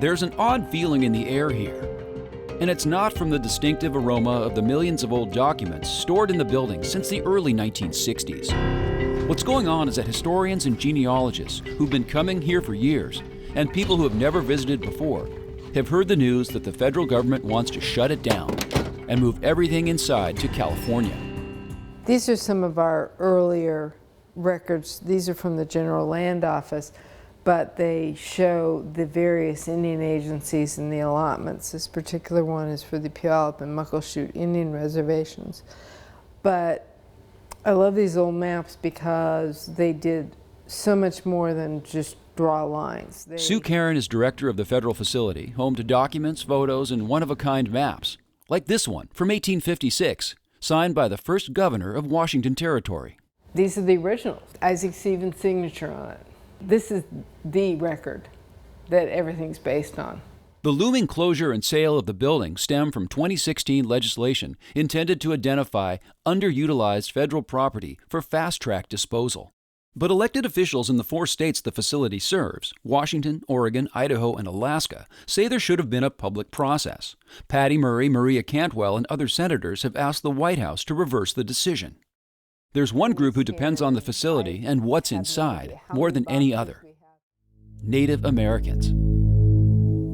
There's an odd feeling in the air here, and it's not from the distinctive aroma of the millions of old documents stored in the building since the early 1960s. What's going on is that historians and genealogists who've been coming here for years, and people who have never visited before, have heard the news that the federal government wants to shut it down and move everything inside to California. These are some of our earlier records. These are from the General Land Office, but they show the various Indian agencies and the allotments. This particular one is for the Puyallup and Muckleshoot Indian reservations. But I love these old maps because they did so much more than just draw lines. Sue Karen is director of the federal facility, home to documents, photos, and one-of-a-kind maps, like this one from 1856, signed by the first governor of Washington Territory. These are the originals. Isaac Stevens' signature on it. This is the record that everything's based on. The looming closure and sale of the building stem from 2016 legislation intended to identify underutilized federal property for fast-track disposal. But elected officials in the 4 states the facility serves, Washington, Oregon, Idaho, and Alaska, say there should have been a public process. Patty Murray, Maria Cantwell, and other senators have asked the White House to reverse the decision. There's one group who depends on the facility and what's inside more than any other: Native Americans.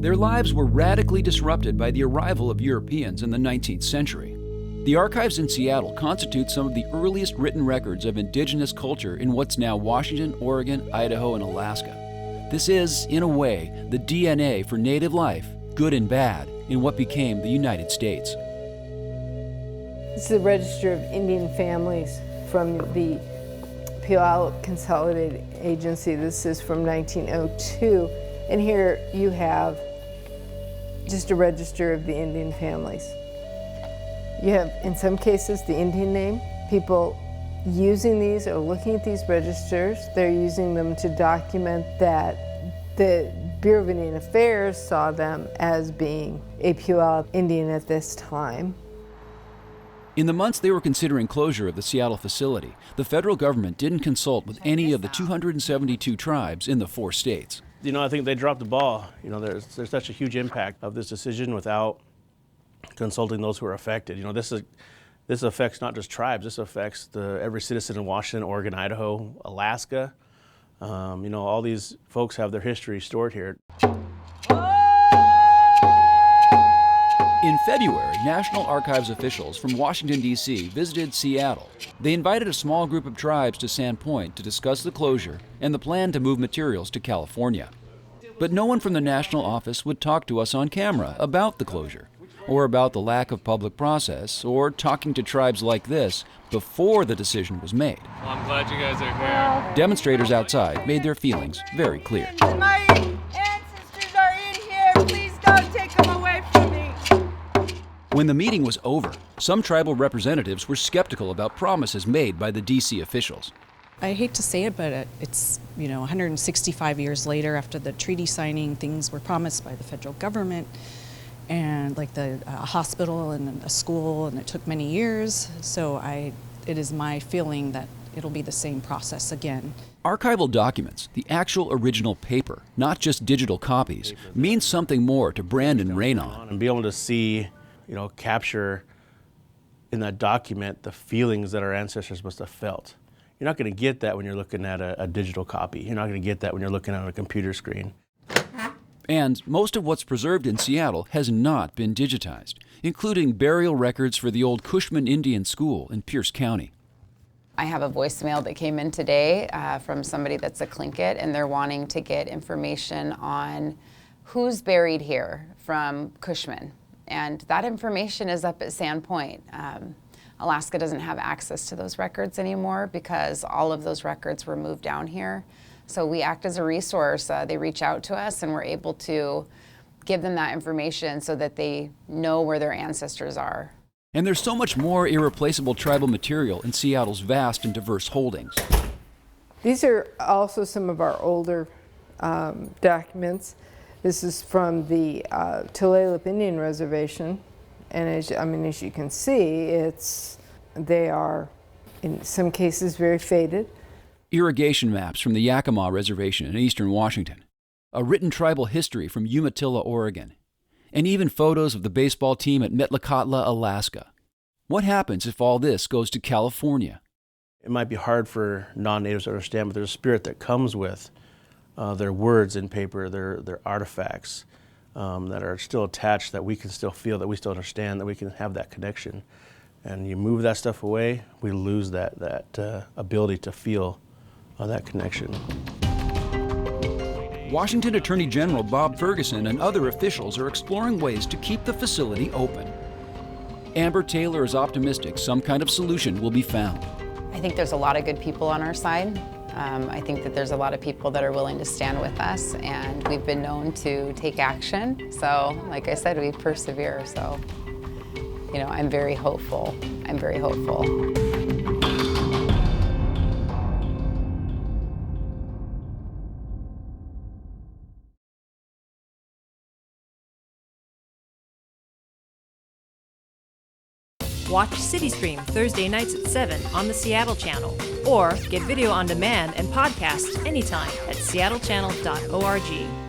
Their lives were radically disrupted by the arrival of Europeans in the 19th century. The archives in Seattle constitute some of the earliest written records of indigenous culture in what's now Washington, Oregon, Idaho, and Alaska. This is, in a way, the DNA for Native life, good and bad, in what became the United States. This is the Register of Indian Families from the Puyallup Consolidated Agency. This is from 1902. And here you have just a register of the Indian families. You have, in some cases, the Indian name. People using these or looking at these registers, they're using them to document that the Bureau of Indian Affairs saw them as being a Puyallup Indian at this time. In the months they were considering closure of the Seattle facility, the federal government didn't consult with any of the 272 tribes in the 4 states. You know, I think they dropped the ball. You know, there's such a huge impact of this decision without consulting those who are affected. You know, this affects not just tribes. This affects every citizen in Washington, Oregon, Idaho, Alaska. You know, all these folks have their history stored here. In February, National Archives officials from Washington, D.C. visited Seattle. They invited a small group of tribes to Sandpoint to discuss the closure and the plan to move materials to California. But no one from the national office would talk to us on camera about the closure, or about the lack of public process, or talking to tribes like this before the decision was made. Well, I'm glad you guys are here. Demonstrators outside made their feelings very clear. My ancestors are in here. Please don't take them away from me. When the meeting was over, some tribal representatives were skeptical about promises made by the D.C. officials. I hate to say it, but it's, 165 years later after the treaty signing, things were promised by the federal government, and like the hospital and a school, and it took many years. So it is my feeling that it'll be the same process again. Archival documents, the actual original paper, not just digital copies, means something more to Brandon Raynon. And be able to see, capture in that document the feelings that our ancestors must have felt. You're not going to get that when you're looking at a digital copy. You're not going to get that when you're looking at a computer screen. And most of what's preserved in Seattle has not been digitized, including burial records for the old Cushman Indian School in Pierce County. I have a voicemail that came in today from somebody that's a Tlingit, and they're wanting to get information on who's buried here from Cushman. And that information is up at Sandpoint. Alaska doesn't have access to those records anymore because all of those records were moved down here. So we act as a resource. They reach out to us and we're able to give them that information so that they know where their ancestors are. And there's so much more irreplaceable tribal material in Seattle's vast and diverse holdings. These are also some of our older documents. This is from the Tulalip Indian Reservation. And as you can see, they are, in some cases, very faded. Irrigation maps from the Yakima Reservation in eastern Washington. a written tribal history from Umatilla, Oregon, and even photos of the baseball team at Metlakatla, Alaska. What happens if all this goes to California? It might be hard for non-natives to understand, but there's a spirit that comes with their words in paper, their artifacts that are still attached, that we can still feel, that we still understand, that we can have that connection. And you move that stuff away, we lose that ability to feel that connection. Washington Attorney General Bob Ferguson and other officials are exploring ways to keep the facility open. Amber Taylor is optimistic some kind of solution will be found. I think there's a lot of good people on our side. I think that there's a lot of people that are willing to stand with us, and we've been known to take action. So, like I said, we persevere. So, I'm very hopeful. I'm very hopeful. Watch CityStream Thursday nights at 7 on the Seattle channel, or get video on demand and podcasts anytime at seattlechannel.org.